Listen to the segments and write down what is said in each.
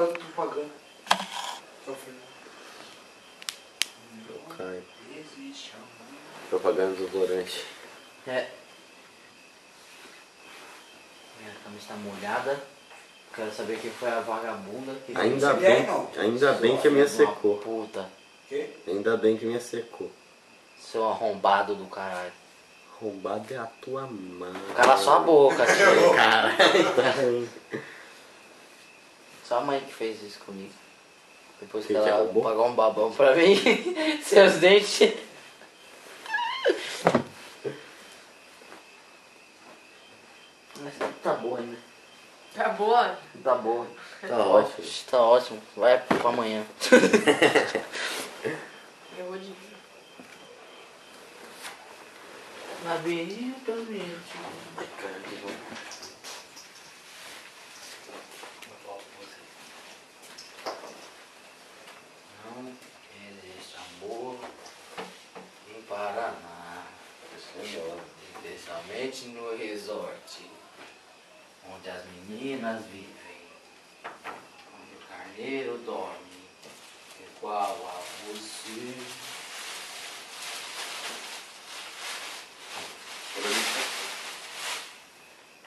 Propaganda. Caio. Propaganda do Dorante. É. Minha camisa tá molhada. Quero saber quem foi a vagabunda que Ainda bem que a minha secou. Puta. Quê? Ainda bem que a minha secou. Seu arrombado do caralho. Roubado é a tua mãe. Cala sua boca, tio. Caralho, tá ruim. Só a mãe que fez isso comigo. Depois que Que ela roubou? pagou um babão pra mim. Seus dentes. Mas tá boa ainda. Tá boa? Tá boa. Tá ótimo. Tá ótimo. Vai pra amanhã. Eu vou de... Labirinto, labirinto. Não existe amor em Paraná, especialmente no resort, onde as meninas vivem, onde o carneiro dorme, igual a você.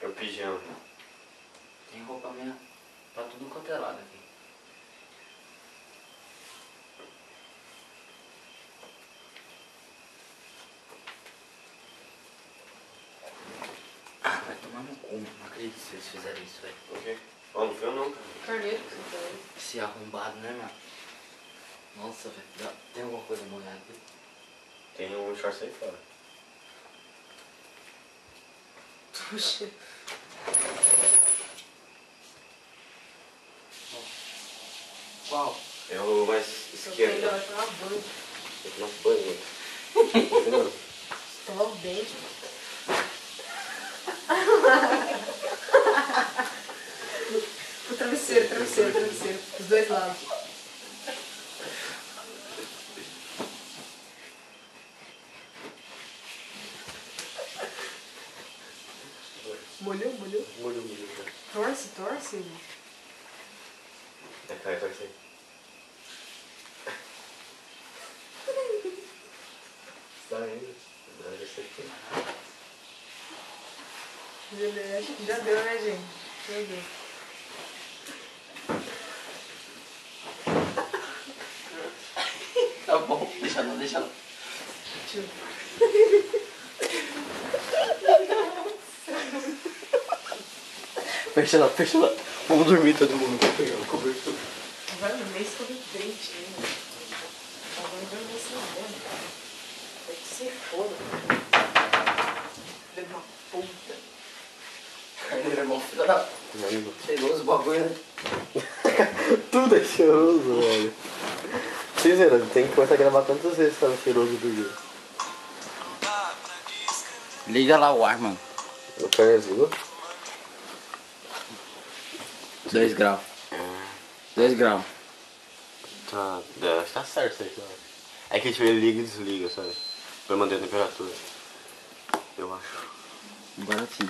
É o pijama. Tem roupa minha pra tudo quanto é lado aqui. Ah, vai tomar no cu, não acredito que vocês fizeram isso, velho. O quê? Ó, não viu não, cara. Carneiro que você falou. Esse arrombado, né, mano? Nossa, velho. Tem alguma coisa molhada aqui? Tem um short aí fora. Puxa. Qual? É o mais Seu esquerdo. filho vai tomar banho. Tem que tomar banho. Escovar o dente. O travesseiro, travesseiro, travesseiro. Os dois lados. Molhou, molhou. Molho. Torce, torce. É, cara, torce aí. Tá indo. Não, já sei que. Acho que já deu, né, gente? Já deu. Tá bom, deixa lá, deixa lá. Tio. Fecha lá. Vamos dormir todo mundo. Vou pegar o cobertor. Agora no mês escova o dente, né? Agora eu não vou sabendo. Vai que se foda. Filho de uma puta. Carneiro é bom, filho da... Cheiroso o bagulho, né? Tudo é cheiroso, velho. Sincero, tem que começar a gravar tantas vezes pra cheiroso do dia. Liga lá o ar, mano. O carne desligou? 2 graus. 2 graus. Tá, acho que tá certo isso aí, sabe? É que tipo, ele liga e desliga, sabe? Pra manter a temperatura. Eu acho. Agora sim.